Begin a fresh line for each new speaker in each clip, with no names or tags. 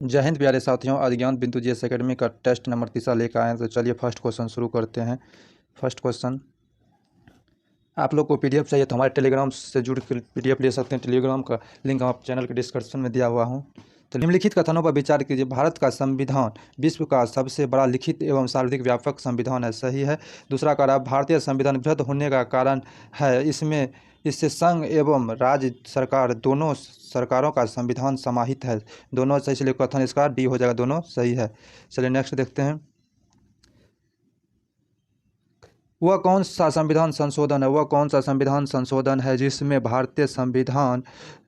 जय हिंद प्यारे साथियों। आज ज्ञान बिंदु जीएस एकेडमी का टेस्ट नंबर 3 लेकर आए हैं। तो चलिए फर्स्ट क्वेश्चन शुरू करते हैं। फर्स्ट क्वेश्चन, आप लोग को पीडीएफ चाहिए तो हमारे टेलीग्राम से जुड़ कर पीडीएफ ले सकते हैं। टेलीग्राम का लिंक आप चैनल के डिस्क्रिप्शन में दिया हुआ हूँ। तो निम्नलिखित कथनों पर विचार कीजिए। भारत का संविधान विश्व का सबसे बड़ा लिखित एवं सर्वाधिक व्यापक संविधान है। सही है। दूसरा कह रहा है भारतीय संविधान वृहद होने का कारण है इससे संघ एवं राज्य सरकार दोनों सरकारों का संविधान समाहित है। दोनों सही, इसलिए कथन इसका डी हो जाएगा, दोनों सही है। चलिए नेक्स्ट देखते हैं। वह कौन सा संविधान संशोधन है? वह कौन सा संविधान संशोधन है जिसमें भारतीय संविधान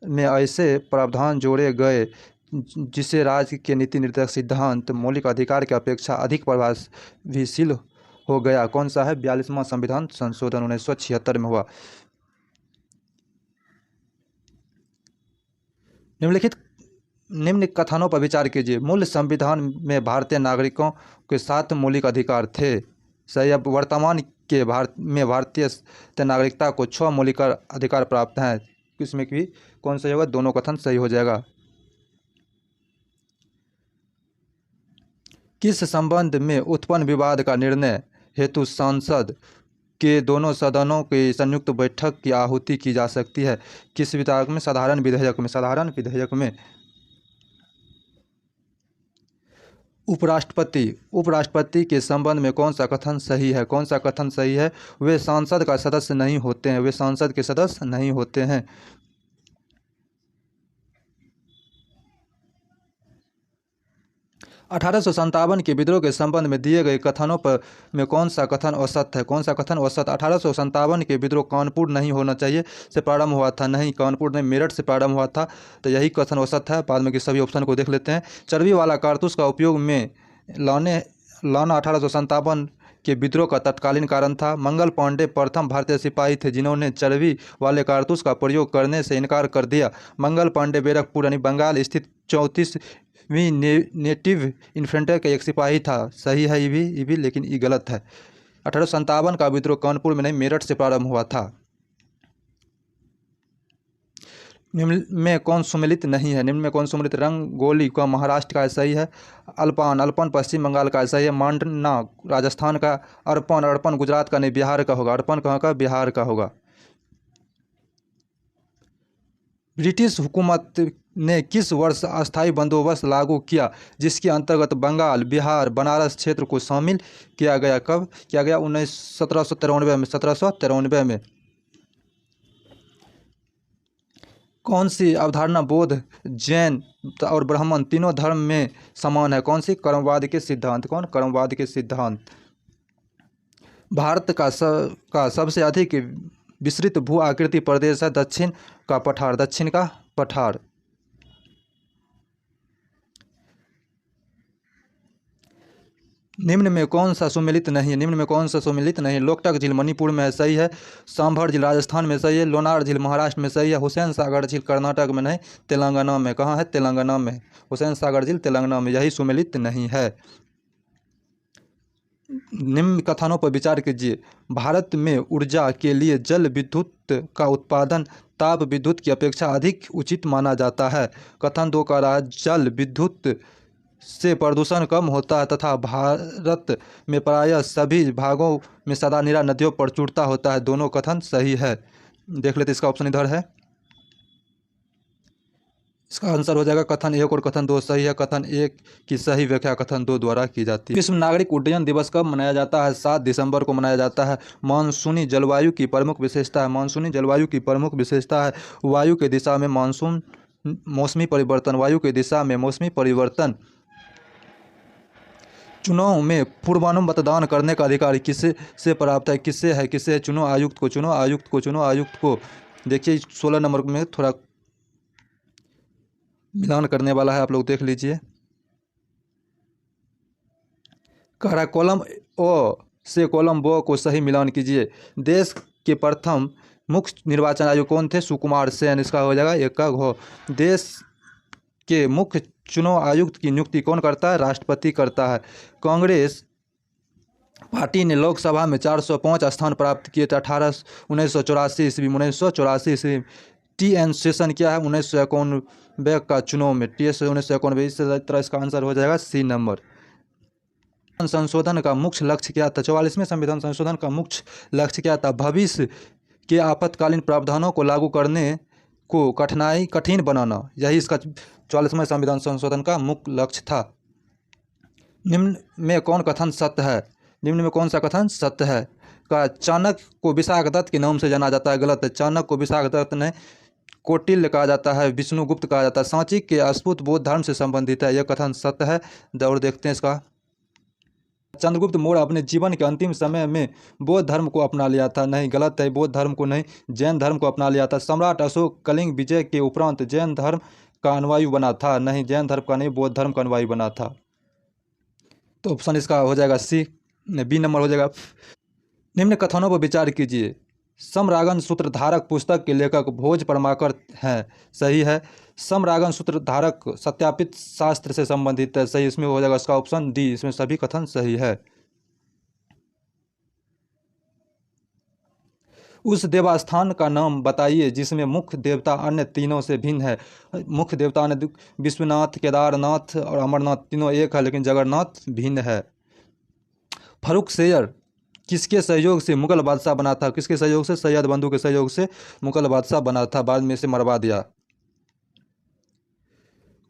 में ऐसे प्रावधान जोड़े गए जिसे राज्य के नीति निर्देशक सिद्धांत मौलिक अधिकार की अपेक्षा अधिक प्रभावशील हो गया? कौन सा है? 42वां संविधान संशोधन 1976 में हुआ। निम्न कथनों पर विचार कीजिए। मूल संविधान में भारतीय नागरिकों के 7 मौलिक अधिकार थे। सही। अब वर्तमान के भारतीय नागरिकता को 6 मौलिक अधिकार प्राप्त हैं। इसमें भी कौन सही होगा? दोनों कथन सही हो जाएगा। किस संबंध में उत्पन्न विवाद का निर्णय हेतु संसद के दोनों सदनों की संयुक्त बैठक की आहुति की जा सकती है? किस विधायक में? साधारण विधेयक में। साधारण विधेयक में। उपराष्ट्रपति के संबंध में कौन सा कथन सही है? कौन सा कथन सही है? वे संसद का सदस्य नहीं होते हैं। वे संसद के सदस्य नहीं होते हैं। 1857 के विद्रोह के संबंध में दिए गए कथनों पर में कौन सा कथन औसत है? कौन सा कथन औसत? 1857 के विद्रोह कानपुर नहीं होना चाहिए से प्रारंभ हुआ था। नहीं, कानपुर नहीं, मेरठ से प्रारंभ हुआ था। तो यही कथन औसत है। बाद में के सभी ऑप्शन को देख लेते हैं। चर्बी वाला कारतूस का उपयोग में लाना 1857 के विद्रोह का तत्कालीन कारण था। मंगल पांडे प्रथम भारतीय सिपाही थे जिन्होंने चर्बी वाले कारतूस का प्रयोग करने से इनकार कर दिया। मंगल पांडे बैरकपुर यानी बंगाल स्थित 34वीं नेटिव इन्फेंट्री का एक सिपाही था। सही है ये भी, लेकिन ये गलत है। 1857 का विद्रोह कानपुर में नहीं, मेरठ से प्रारंभ हुआ था। निम्न में कौन सम्मिलित नहीं है? निम्न में कौन सम्मिलित? रंगोली का महाराष्ट्र का सही है। अल्पन पश्चिम बंगाल का सही है। मांडना राजस्थान का। अर्पण गुजरात का नहीं, बिहार का होगा। अर्पण कहाँ का? बिहार का होगा। ब्रिटिश हुकूमत ने किस वर्ष अस्थायी बंदोबस्त लागू किया जिसके अंतर्गत बंगाल, बिहार, बनारस क्षेत्र को शामिल किया गया? कब किया गया? 1793 में। 1793 में। कौन सी अवधारणा बौद्ध, जैन और ब्राह्मण तीनों धर्म में समान है? कौन सी? कर्मवाद के सिद्धांत। कौन? कर्मवाद के सिद्धांत। भारत का सबसे अधिक विस्तृत भू आकृति प्रदेश है दक्षिण का पठार। दक्षिण का पठार। निम्न में कौन सा सम्मिलित नहीं है? निम्न में कौन सा सम्मिलित नहीं है? लोकटक झील मणिपुर में है। सही है। सांभर झील राजस्थान में सही है। लोनार झील महाराष्ट्र में सही है। हुसैन सागर झील कर्नाटक में नहीं, तेलंगाना में। कहाँ है? तेलंगाना में। हुसैन सागर झील तेलंगाना में, यही सम्मिलित नहीं है। निम्न कथनों पर विचार कीजिए। भारत में ऊर्जा के लिए जल विद्युत का उत्पादन ताप विद्युत की अपेक्षा अधिक उचित माना जाता है। कथन 2 का रहा है जल विद्युत से प्रदूषण कम होता है तथा भारत में प्रायः सभी भागों में सदा निरा नदियों पर प्रचुरता होता है। दोनों कथन सही है। देख लेते, इसका ऑप्शन इधर है। इसका आंसर हो जाएगा कथन 1 और कथन 2 सही है। कथन 1 की सही व्याख्या कथन 2 द्वारा की जाती है। विश्व नागरिक उड्डयन दिवस कब मनाया जाता है? 7 दिसंबर को मनाया जाता है। मानसूनी जलवायु की प्रमुख विशेषता है। मानसूनी जलवायु की प्रमुख विशेषता है वायु के दिशा में मौसमी परिवर्तन। वायु के दिशा में मौसमी परिवर्तन। चुनाव में पूर्वानुमान मतदान करने का अधिकार किसे से प्राप्त है? किससे है? किससे है? चुनाव आयुक्त को। चुनाव आयुक्त को। चुनाव आयुक्त को। देखिए 16 नंबर में थोड़ा मिलान करने वाला है, आप लोग देख लीजिए। कह रहा है कॉलम ओ से कॉलम ब को सही मिलान कीजिए। देश के प्रथम मुख्य निर्वाचन आयोग कौन थे? सुकुमार सेन। इसका हो जाएगा एक का घो। देश के मुख्य चुनाव आयुक्त की नियुक्ति कौन करता है? राष्ट्रपति करता है। कांग्रेस पार्टी ने लोकसभा में 405 स्थान प्राप्त किए थे 1984 ईस्वी में। 1984 ईस्वी TN सेशन क्या है? 1991 का चुनाव में, TS 1991। इस तरह इसका आंसर हो जाएगा C नंबर। संशोधन का मुख्य लक्ष्य क्या था? 44वें संविधान संशोधन का मुख्य लक्ष्य क्या था? भविष्य के आपातकालीन प्रावधानों को लागू करने को कठिन बनाना, यही इसका 44वें संविधान संशोधन का मुख्य लक्ष्य था। निम्न में कौन कथन सत्य है? निम्न में कौन सा कथन सत्य है? का चाणक्य को विशाखदत्त के नाम से जाना जाता है, गलत है। चाणक्य को विशाखदत्त ने कौटिल्य कहा जाता है, विष्णुगुप्त कहा जाता है। सांची के अस्पुत बौद्ध धर्म से संबंधित है, यह कथन सत्य है। और देखते हैं इसका। चंद्रगुप्त मौर्य अपने जीवन के अंतिम समय में बौद्ध धर्म को अपना लिया था, नहीं, गलत है। बौद्ध धर्म को नहीं, जैन धर्म को अपना लिया था। सम्राट अशोक कलिंग विजय के उपरांत जैन धर्म का अनुयायी बना था, नहीं, जैन धर्म का नहीं, बौद्ध धर्म का अनुयायी बना था। तो ऑप्शन इसका हो जाएगा C, B नंबर हो जाएगा। निम्न कथनों पर विचार कीजिए। समरागन सूत्रधारक पुस्तक के लेखक भोज परमाकर हैं, सही है। समरागन सूत्रधारक सत्यापित शास्त्र से संबंधित है, सही। इसमें हो जाएगा इसका ऑप्शन D, इसमें सभी कथन सही है। उस देवस्थान का नाम बताइए जिसमें मुख्य देवता अन्य तीनों से भिन्न है। मुख्य देवता अन्य विश्वनाथ, केदारनाथ और अमरनाथ तीनों एक है, लेकिन जगन्नाथ भिन्न है। फर्रुखशेर किसके सहयोग से मुगल बादशाह बना था? किसके सहयोग से? सैयद बंधु के सहयोग से मुगल बादशाह बना था, बाद में इसे मरवा दिया।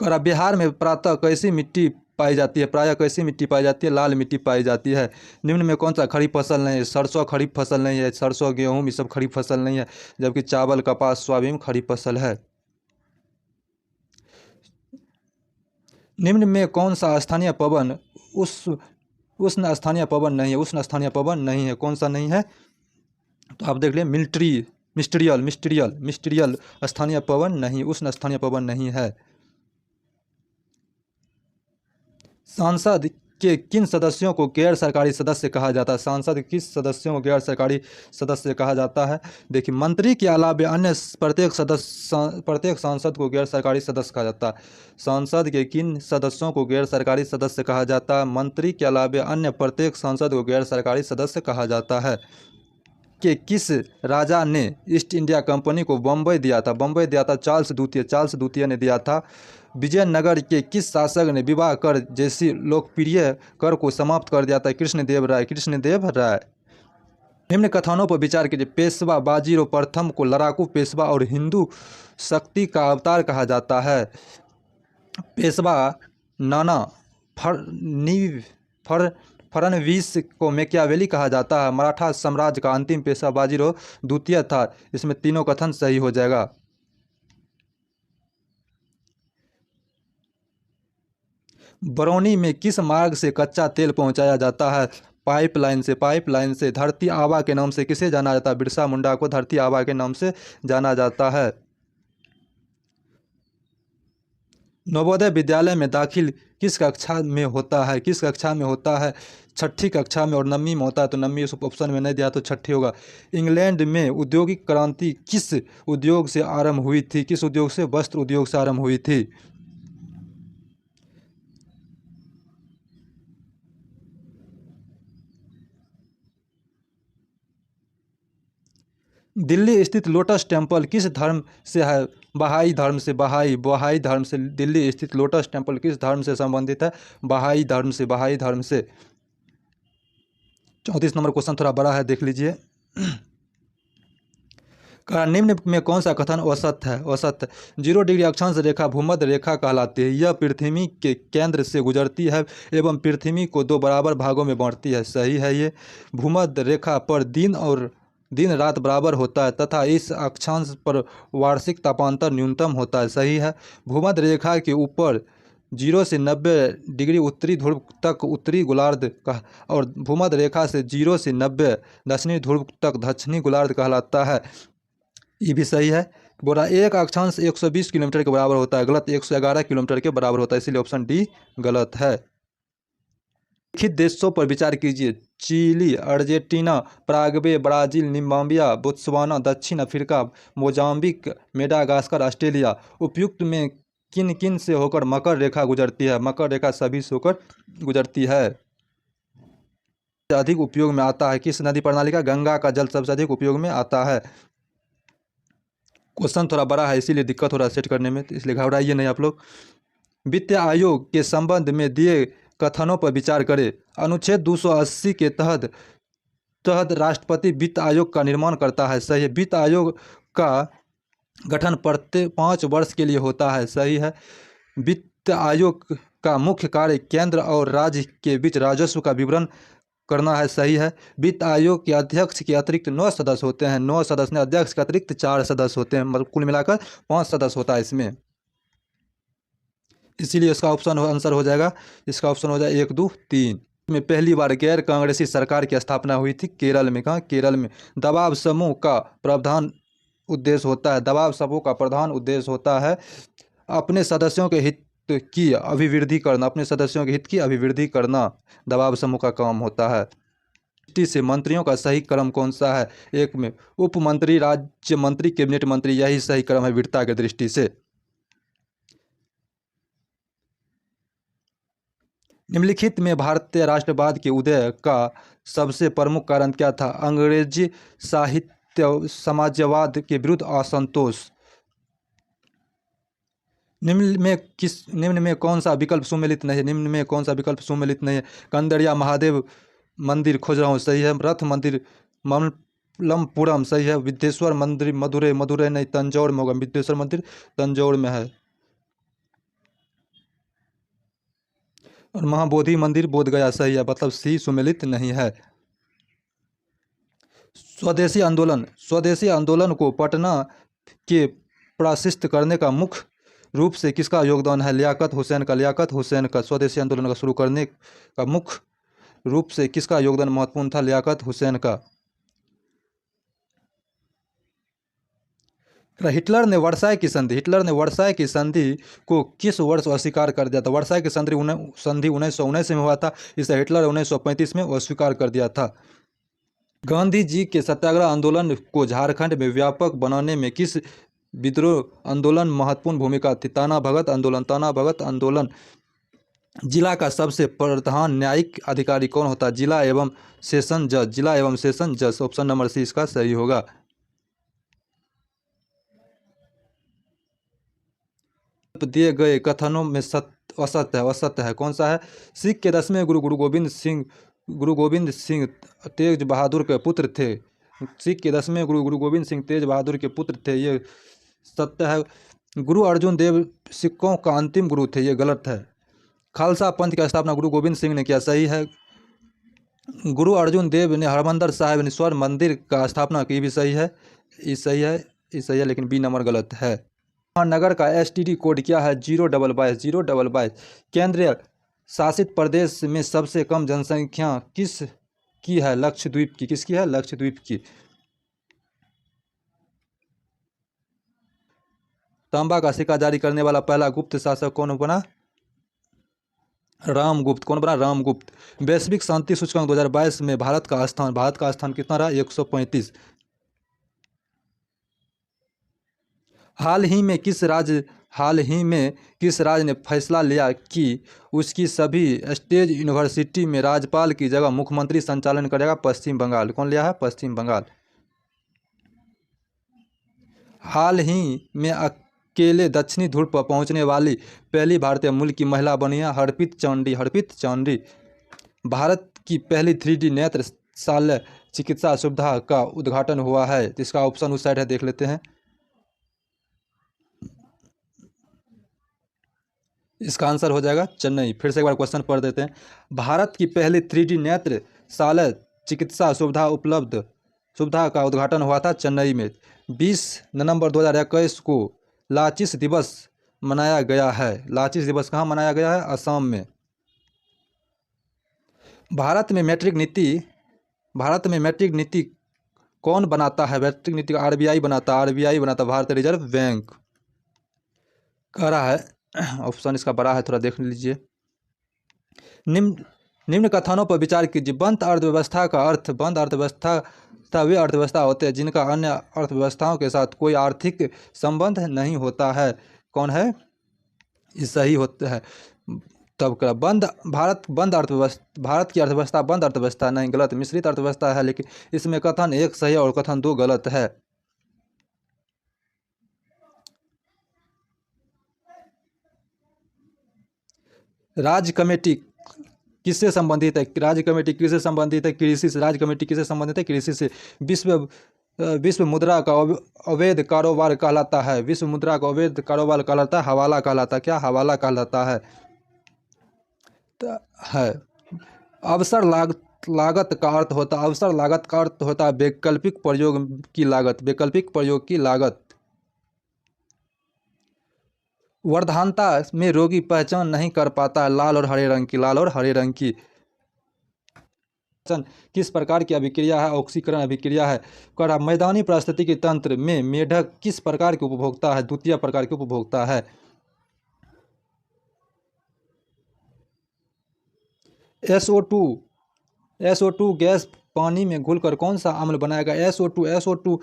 और बिहार में प्रातः कैसी मिट्टी पाई जाती है? प्रायः कैसी मिट्टी पाई जाती है? लाल मिट्टी पाई जाती है। निम्न में कौन सा खरीफ फसल नहीं है? सरसों खरीफ फसल नहीं है, सरसों गेहूँ ये सब खरीफ फसल नहीं है, जबकि चावल, कपास, सोयाबीन खरीफ फसल है। निम्न में कौन सा स्थानीय पवन उष्ण स्थानीय पवन नहीं है? उष्ण स्थानीय पवन नहीं है, कौन सा नहीं है? तो आप देख लें, मिस्टीरियल स्थानीय पवन नहीं, उष्ण स्थानीय पवन नहीं है। सांसद के किन सदस्यों को गैर सरकारी सदस्य कहा जाता है? सांसद किस सदस्यों को गैर सरकारी सदस्य कहा जाता है? देखिए, मंत्री के अलावा अन्य प्रत्येक सांसद को गैर सरकारी सदस्य कहा जाता है। सांसद के किन सदस्यों को गैर सरकारी सदस्य कहा जाता है? मंत्री के अलावा अन्य प्रत्येक सांसद को गैर सरकारी सदस्य कहा जाता है। कि किस राजा ने ईस्ट इंडिया कंपनी को बम्बई दिया था? बम्बई दिया था चार्ल्स द्वितीय ने दिया था। विजयनगर के किस शासक ने विवाह कर जैसी लोकप्रिय कर को समाप्त कर दिया था? कृष्णदेव राय। निम्न कथनों पर विचार कीजिए। पेशवा बाजीराव प्रथम को लड़ाकू पेशवा और हिंदू शक्ति का अवतार कहा जाता है। पेशवा नाना फड़नवीस को मैकियावेली कहा जाता है। मराठा साम्राज्य का अंतिम पेशवा बाजीराव द्वितीय था। इसमें तीनों कथन सही हो जाएगा। बरौनी में किस मार्ग से कच्चा तेल पहुंचाया जाता है? पाइपलाइन से। धरती आबा के नाम से किसे जाना जाता है? बिरसा मुंडा को धरती आबा के नाम से जाना जाता है। नवोदय विद्यालय में दाखिल किस कक्षा में होता है? किस कक्षा में होता है? छठी कक्षा में। और नवमीं में होता है, तो नवमीं उस ऑप्शन में नहीं दिया, तो छठी होगा। इंग्लैंड में औद्योगिक क्रांति किस उद्योग से आरंभ हुई थी? किस उद्योग से? वस्त्र उद्योग से आरंभ हुई थी। दिल्ली स्थित लोटस टेम्पल किस धर्म से है? बहाई धर्म से। बहाई धर्म से। दिल्ली स्थित लोटस टेम्पल किस धर्म से संबंधित है? बहाई धर्म से। 34 नंबर क्वेश्चन थोड़ा बड़ा है, देख लीजिए। निम्न में कौन सा कथन औसत है? 0 डिग्री अक्षांश रेखा भूमध्य रेखा कहलाती है। यह पृथ्वी के केंद्र से गुजरती है एवं पृथ्वी को 2 बराबर भागों में बांटती है, सही है ये। भूमध्य रेखा पर दिन रात बराबर होता है तथा इस अक्षांश पर वार्षिक तापांतर न्यूनतम होता है, सही है। भूमध्य रेखा के ऊपर 0 से 90 डिग्री उत्तरी ध्रुव तक उत्तरी गोलार्ध का और भूमध्य रेखा से 0 से 90 दक्षिणी ध्रुव तक दक्षिणी गोलार्ध कहलाता है, ये भी सही है। बोला एक अक्षांश 120 किलोमीटर के बराबर होता है, गलत। 111 किलोमीटर के बराबर होता है, इसलिए ऑप्शन डी गलत है। लिखित देशों पर विचार कीजिए। Chile, Argentina, Paraguay, Brazil, Namibia, Botswana, दक्षिण अफ्रीका, मोजाम्बिक, मेडागास्कर, ऑस्ट्रेलिया। उपयुक्त में किन किन से होकर मकर रेखा गुजरती है? मकर रेखा सभी से होकर गुजरती है। अधिक उपयोग में आता है किस नदी प्रणाली का? गंगा का जल सबसे अधिक उपयोग में आता है। क्वेश्चन थोड़ा बड़ा है, इसीलिए दिक्कत हो रहा है सेट करने में, तो इसलिए घबराइए नहीं आप लोग। वित्त आयोग के संबंध में दिए कथनों पर विचार करें। अनुच्छेद 280 के तहत राष्ट्रपति वित्त आयोग का निर्माण करता है, सही है। वित्त आयोग का गठन प्रत्येक 5 वर्ष के लिए होता है, सही है। वित्त आयोग का मुख्य कार्य केंद्र और राज्य के बीच राजस्व का विवरण करना है, सही है। वित्त आयोग के अध्यक्ष के अतिरिक्त 9 सदस्य होते हैं, 9 सदस्य, अध्यक्ष के अतिरिक्त 4 सदस्य होते हैं, मतलब कुल मिलाकर 5 सदस्य होता है इसमें, इसीलिए इसका ऑप्शन आंसर हो जाएगा, इसका ऑप्शन हो जाएगा 1, 2, 3 में। पहली बार गैर कांग्रेसी सरकार की स्थापना हुई थी केरल में। कहाँ? केरल में। दबाव समूह का प्रधान उद्देश्य होता है, दबाव समूह का प्रधान उद्देश्य होता है अपने सदस्यों के हित की अभिवृद्धि करना, अपने सदस्यों के हित की अभिवृद्धि करना दबाव समूह का काम होता है। दृष्टि से मंत्रियों का सही क्रम कौन सा है? 1 में उप मंत्री, राज्य मंत्री, कैबिनेट मंत्री, यही सही क्रम है वीरता की दृष्टि से। निम्नलिखित में भारतीय राष्ट्रवाद के उदय का सबसे प्रमुख कारण क्या था? अंग्रेजी साहित्य समाजवाद के विरुद्ध असंतोष। निम्न में कौन सा विकल्प सुमेलित नहीं है? निम्न में कौन सा विकल्प सुमेलित नहीं है? कंदड़िया महादेव मंदिर खोज रहा हूँ, सही है। रथ मंदिर ममल्लपुरम, सही है। विद्येश्वर मंदिर मदुरै नहीं, तंजौर में होगा। विद्येश्वर मंदिर तंजौर में है। और महाबोधि मंदिर बोध गया, सही है, मतलब सी सुमेलित नहीं है। स्वदेशी आंदोलन को पटना के प्रशिक्षित करने का मुख्य रूप से किसका योगदान है? लियाकत हुसैन का। स्वदेशी आंदोलन का शुरू करने का मुख्य रूप से किसका योगदान महत्वपूर्ण था? लियाकत हुसैन का। हिटलर ने वर्साई की संधि को किस वर्ष अस्वीकार कर दिया था? वर्साई की संधि 1919 में हुआ था, इसे हिटलर 1935 में अस्वीकार कर दिया था। गांधी जी के सत्याग्रह आंदोलन को झारखंड में व्यापक बनाने में किस विद्रोह आंदोलन महत्वपूर्ण भूमिका थी? ताना भगत आंदोलन। जिला का सबसे प्रधान न्यायिक अधिकारी कौन होता है? जिला एवं सेशन जज। ऑप्शन नंबर सी इसका सही होगा। दिए गए कथनों में असत्य है, कौन सा है? सिख के 10वें गुरु गोविंद सिंह तेज बहादुर के पुत्र थे। सिख के 10वें गुरु गोविंद सिंह तेज बहादुर के पुत्र थे, ये सत्य है। गुरु अर्जुन देव सिखों का अंतिम गुरु थे, ये गलत है। खालसा पंथ की स्थापना गुरु गोविंद सिंह ने किया, सही है। गुरु अर्जुन देव ने हरमंदिर साहिब स्वर्ण मंदिर का स्थापना की, भी सही है। ये सही है, लेकिन बी नंबर गलत है। महानगर का STD कोड क्या है? 022। केंद्रीय शासित प्रदेश में सबसे कम जनसंख्या किसकी है? लक्षद्वीप की। किसकी है? लक्षद्वीप की। तांबा का सिक्का जारी करने वाला पहला गुप्त शासक कौन बना? रामगुप्त। कौन बना? रामगुप्त। वैश्विक शांति सूचकांक 2022 में भारत का स्थान कितना रहा? 135। हाल ही में किस राज्य ने फैसला लिया कि उसकी सभी स्टेट यूनिवर्सिटी में राज्यपाल की जगह मुख्यमंत्री संचालन करेगा? पश्चिम बंगाल। कौन लिया है? पश्चिम बंगाल। हाल ही में अकेले दक्षिणी ध्रुव पर पहुंचने वाली पहली भारतीय मूल की महिला बनी है हरप्रीत चांडी। भारत की पहली 3D नेत्र शल्य चिकित्सा सुविधा का उद्घाटन हुआ है, इसका ऑप्शन उस साइड है, देख लेते हैं। इसका आंसर हो जाएगा चेन्नई। फिर से एक बार क्वेश्चन पढ़ देते हैं। भारत की पहली 3D नेत्र शल्य चिकित्सा सुविधा का उद्घाटन हुआ था चेन्नई में। 20 नवंबर 2021 को लाचिस दिवस मनाया गया है। लाचिस दिवस कहाँ मनाया गया है? असम में। भारत में मैट्रिक नीति कौन बनाता है? मैट्रिक नीति RBI बनाता, भारतीय रिजर्व बैंक। कह रहा है, ऑप्शन इसका बड़ा है, थोड़ा देख लीजिए। निम्न कथनों पर विचार कीजिए। बंद अर्थव्यवस्था का अर्थ वे अर्थव्यवस्था होते हैं जिनका अन्य अर्थव्यवस्थाओं के साथ कोई आर्थिक संबंध नहीं होता है। कौन है? ये सही होता है। तब का भारत की अर्थव्यवस्था बंद अर्थव्यवस्था नहीं, गलत। मिश्रित अर्थव्यवस्था है, लेकिन इसमें कथन 1 सही और कथन 2 गलत है। राज्य कमेटी किससे संबंधित है? राज्य कमेटी किससे संबंधित है? कृषि से। राज्य कमेटी किससे संबंधित है? कृषि से। विश्व मुद्रा का अवैध कारोबार कहलाता है। विश्व मुद्रा का अवैध कारोबार कहलाता है हवाला कहलाता है। क्या? हवाला कहलाता है। अवसर लागत का अर्थ होता है, अवसर लागत का अर्थ होता है वैकल्पिक प्रयोग की लागत। वैकल्पिक प्रयोग की लागत। वर्धानता में रोगी पहचान नहीं कर पाता है लाल और हरे रंग की। लाल और हरे रंग की। किस प्रकार की अभिक्रिया है? ऑक्सीकरण अभिक्रिया है। कह मैदानी पारिस्थितिकी तंत्र में मेढक किस प्रकार के उपभोक्ता है? द्वितीय प्रकार के उपभोक्ता है। SO2 गैस पानी में घुलकर कौन सा अम्ल बनाएगा? SO2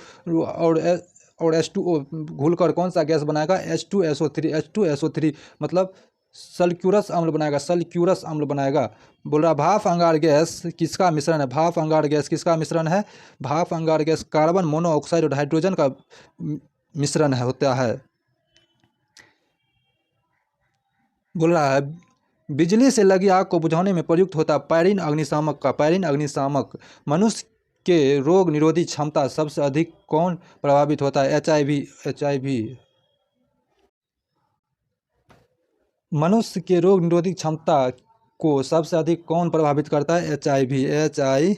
और H2O घुलकर कौन सा गैस बनाएगा? H2SO3 मतलब सल्फ्यूरस अम्ल बनाएगा। सल्फ्यूरस अम्ल बनाएगा। बोल रहा भाप अंगार गैस किसका मिश्रण है? भाप अंगार गैस किसका मिश्रण है? भाप अंगार गैस कार्बन मोनोऑक्साइड और हाइड्रोजन का मिश्रण है होता है। बोल रहा है बिजली से लगी आग को बुझाने में प्रयुक्त होता है पैरीन अग्निशामक का। पैरीन अग्निशामक। मनुष्य के रोग निरोधी क्षमता सबसे अधिक कौन प्रभावित होता है? HIV। मनुष्य के रोग निरोधी क्षमता को सबसे अधिक कौन प्रभावित करता है? HIV।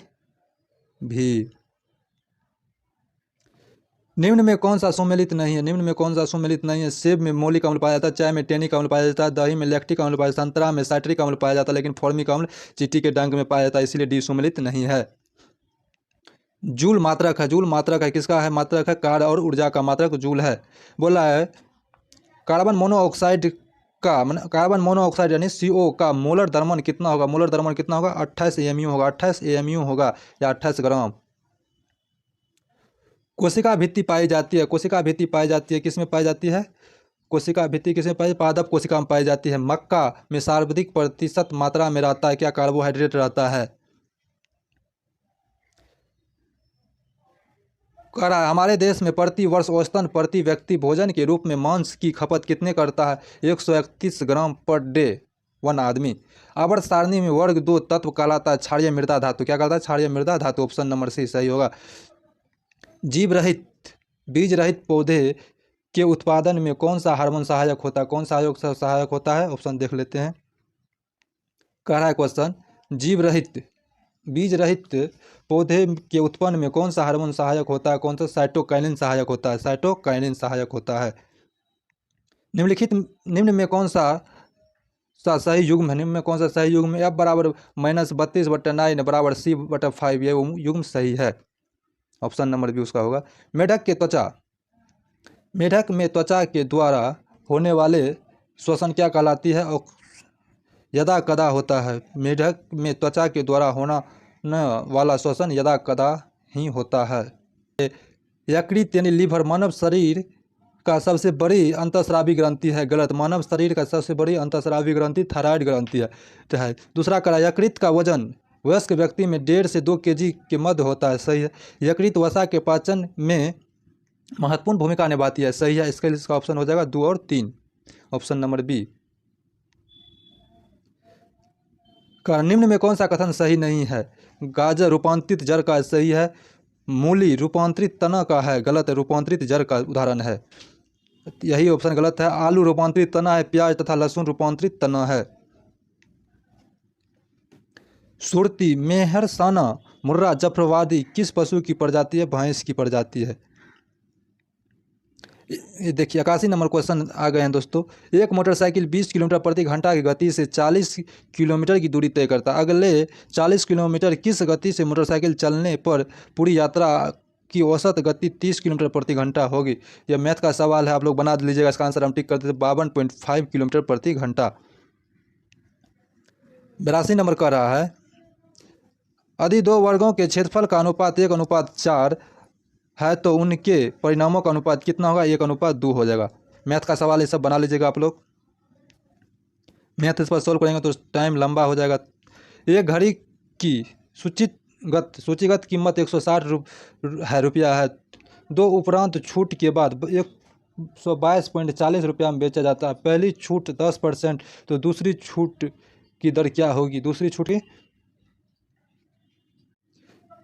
निम्न में कौन सा सुमेलित नहीं है? निम्न में कौन सा सुमेलित नहीं है? सेब में मौलिक अम्ल पाया जाता है, चाय में टैनिक अम्ल पाया जाता है, दही में लैक्टिक अम्ल पाया जाता है, संतरा में साइट्रिक अम्ल पाया जाता है, लेकिन फॉर्मिक अम्ल चींटी के डंक में पाया जाता है, इसलिए डी सुमेलित नहीं है। जूल मात्रक है। जूल मात्रक है किसका है? मात्रक है कार्य और ऊर्जा का मात्रक जूल है। बोला है कार्बन मोनोऑक्साइड यानी CO का मोलर द्रव्यमान कितना होगा? मोलर द्रव्यमान कितना होगा? 28 AMU होगा। 28 AMU होगा या 28 ग्राम। कोशिका भित्ति पाई जाती है। कोशिका भित्ति पाई जाती है किसमें पाई जाती है? कोशिका भित्ति किसमें पाई? पादप कोशिका में पाई जाती है। मक्का में सर्वाधिक प्रतिशत मात्रा में रहता है क्या? कार्बोहाइड्रेट रहता है। कह रहा है हमारे देश में प्रति वर्ष औसतन प्रति व्यक्ति भोजन के रूप में मांस की खपत कितने करता है? 131 ग्राम पर डे 1 आदमी। आवर्त सारणी में वर्ग 2 तत्व कहलाता है क्षारीय मृदा धातु। क्या कहलाता है? क्षारीय मृदा धातु। ऑप्शन नंबर सी सही होगा। जीव रहित बीज रहित पौधे के उत्पादन में कौन सा हार्मोन सहायक होता है? कौन सा सहायक होता है? ऑप्शन देख लेते हैं। कह रहा है क्वेश्चन जीव रहित बीज रहित पौधे के उत्पन्न में कौन सा हार्मोन सहायक होता है? कौन सा? साइटोकाइनिन सहायक होता है। साइटोकाइनिन सहायक होता है। निम्न में कौन सा सही युग्म है? निम्न में कौन सा सही युग्म है? F बराबर -32/9 बराबर C/5 ये युग्म सही है। ऑप्शन नंबर बी उसका होगा। मेढक में त्वचा के द्वारा होने वाले श्वसन क्या कहलाती है? और यदा कदा होता है। मेढक में त्वचा के द्वारा होना वाला श्वसन यदा कदा ही होता है। यकृत यानी लीवर मानव शरीर का सबसे बड़ी अंतःस्रावी ग्रंथि है। गलत। मानव शरीर का सबसे बड़ी अंतःस्रावी ग्रंथि थायराइड ग्रंथि है। दूसरा करा यकृत का वजन वयस्क व्यक्ति में 1.5 से 2 kg के मध्य होता है। सही है। यकृत वसा के पाचन में महत्वपूर्ण भूमिका निभाती है। सही है। इसका ऑप्शन हो जाएगा 2 और 3। Option number B. निम्न में कौन सा कथन सही नहीं है? गाजर रूपांतरित जड़ का सही है। मूली रूपांतरित तना का है। गलत है। रूपांतरित जड़ का उदाहरण है। यही ऑप्शन गलत है। आलू रूपांतरित तना है। प्याज तथा लहसुन रूपांतरित तना है। सुरती मेहरसाना मुर्रा जफरवादी किस पशु की प्रजाति है? भैंस की प्रजाति है। ये देखिए 81 नंबर क्वेश्चन आ गए हैं दोस्तों। एक मोटरसाइकिल 20 किलोमीटर प्रति घंटा की गति से 40 किलोमीटर की दूरी तय करता है। अगले 40 किलोमीटर किस गति से मोटरसाइकिल चलने पर पूरी यात्रा की औसत गति 30 किलोमीटर प्रति घंटा होगी? यह मैथ का सवाल है, आप लोग बना लीजिएगा। इसका आंसर हम टिक करते थे 52.5 किलोमीटर प्रति घंटा। 82 नंबर कह रहा है यदि 2 वर्गों के क्षेत्रफल का अनुपात 1:4 है तो उनके परिणामों का अनुपात कितना होगा? 1:2 हो जाएगा। मैथ का सवाल ये सब बना लीजिएगा आप लोग। मैथ इस पर सोल्व करेंगे तो टाइम लंबा हो जाएगा। एक घड़ी की सूचीगत कीमत 160 रुपया है। 2 उपरांत छूट के बाद ₹122.40 में बेचा जाता है। पहली छूट 10%, तो दूसरी छूट की दर क्या होगी? दूसरी छूट की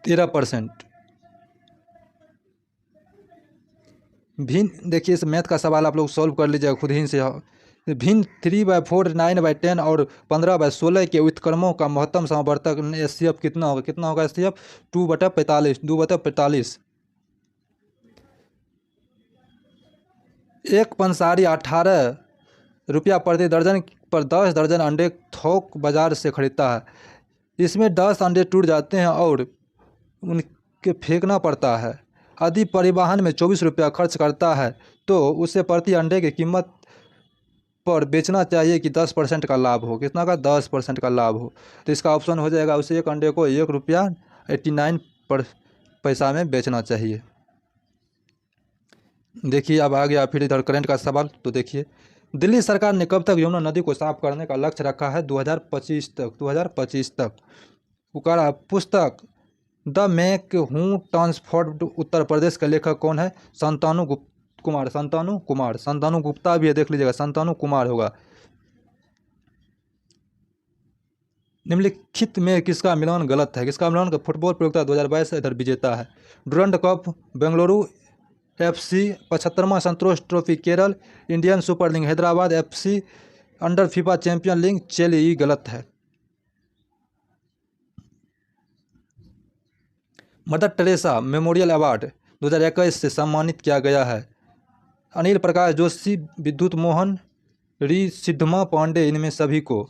13%। भिन्न देखिए, इस मैथ का सवाल आप लोग सॉल्व कर लीजिएगा खुद ही से। भिन्न 3/4, 9/10 और 15/16 के व्युत्क्रमों का महत्तम समवर्तक एचसीएफ कितना होगा? कितना होगा एचसीएफ? 2/45, 2/45। एक पंसारी 18 रुपया प्रति दर्जन पर 10 दर्जन अंडे थोक बाजार से खरीदता है। इसमें 10 अंडे टूट जाते हैं और उनके फेंकना पड़ता है। यदि परिवहन में 24 रुपया खर्च करता है तो उसे प्रति अंडे की कीमत पर बेचना चाहिए कि 10% का लाभ हो। कितना का? 10% का लाभ हो। तो इसका ऑप्शन हो जाएगा, उसे एक अंडे को ₹1.89 में बेचना चाहिए। देखिए अब आ गया फिर इधर करंट का सवाल। तो देखिए, दिल्ली सरकार ने कब तक यमुना नदी को साफ करने का लक्ष्य रखा है? 2025 तक। 2025 तक। पुस्तक द मेक हूँ ट्रांसफॉर्म्ड उत्तर प्रदेश के लेखक कौन है? शांतनु कुमार। शांतनु गुप्ता भी है, देख लीजिएगा, शांतनु कुमार होगा। निम्नलिखित में किसका मिलान गलत है? किसका मिलान? फुटबॉल प्रतियोगिता 2022 इधर विजेता है। डुरंड कप बेंगलुरु FC, 75वां Santosh trophy Kerala, Indian super league Hyderabad FC, under FIFA champion league Chile. ये गलत है। मदर टेरेसा मेमोरियल अवार्ड 2021 से सम्मानित किया गया है। अनिल प्रकाश जोशी, विद्युत मोहन, री सिद्धमा पांडे, इनमें सभी को।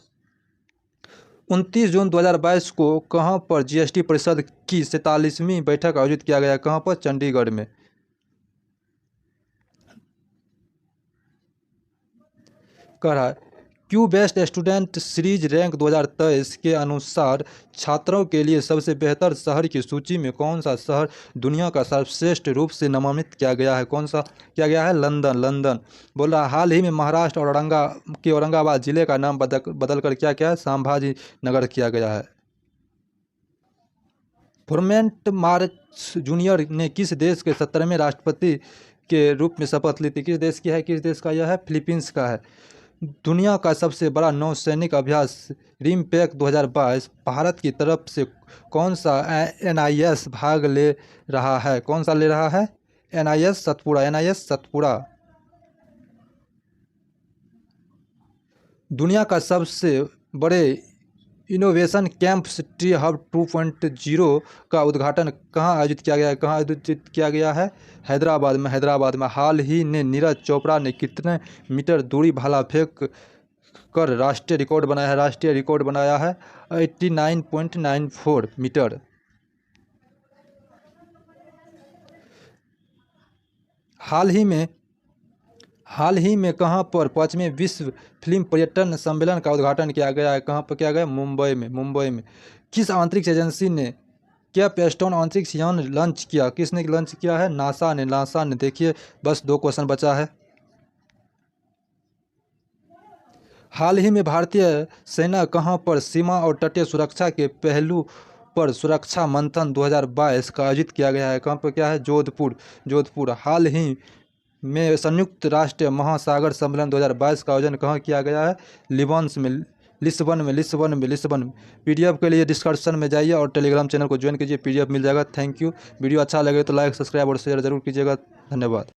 29 जून 2022 को कहां पर GST परिषद की 47वीं बैठक आयोजित किया गया? कहां पर? चंडीगढ़ में। कह रहा है Q best student series rank 2023 के अनुसार छात्रों के लिए सबसे बेहतर शहर की सूची में कौन सा शहर दुनिया का सर्वश्रेष्ठ रूप से नामांकित किया गया है? कौन सा किया गया है? लंदन। बोल रहा हाल ही में महाराष्ट्र और औरंगाबाद जिले का नाम बदलकर क्या किया है? संभाजी नगर किया गया है। फ्रोमेंट मार्च जूनियर ने किस देश के 17वें राष्ट्रपति के रूप में शपथ ली थी? किस देश की है? किस देश का यह है? फिलीपींस का है। दुनिया का सबसे बड़ा नौसैनिक अभ्यास रिमपैक 2022 भारत की तरफ से कौन सा NIS भाग ले रहा है? कौन सा ले रहा है? NIS सतपुड़ा। दुनिया का सबसे बड़े इनोवेशन कैंप सिटी हब 2.0 का उद्घाटन कहाँ आयोजित किया गया है? कहाँ आयोजित किया गया है? हैदराबाद में। हाल ही ने नीरज चोपड़ा ने कितने मीटर दूरी भाला फेंक कर राष्ट्रीय रिकॉर्ड बनाया है? राष्ट्रीय रिकॉर्ड बनाया है 89.94 मीटर। हाल ही में कहां पर 5वें विश्व फिल्म पर्यटन सम्मेलन का उद्घाटन किया गया है? कहां पर किया गया? मुंबई में। किस अंतरिक्ष एजेंसी ने कैपस्टोन अंतरिक्ष यान लॉन्च किया? किसने लॉन्च किया है? नासा ने। देखिए बस 2 क्वेश्चन बचा है। हाल ही में भारतीय सेना कहां पर सीमा और तटीय सुरक्षा के पहलू पर सुरक्षा मंथन 2022 का आयोजित किया गया है? कहां पर क्या है? जोधपुर। हाल ही में संयुक्त राष्ट्र महासागर सम्मेलन 2022 का आयोजन कहाँ किया गया है? लिस्बन। PDF के लिए डिस्क्रिप्शन में जाइए और टेलीग्राम चैनल को ज्वाइन कीजिए, PDF मिल जाएगा। Thank you. वीडियो अच्छा लगे तो लाइक, सब्सक्राइब और शेयर जरूर कीजिएगा। धन्यवाद।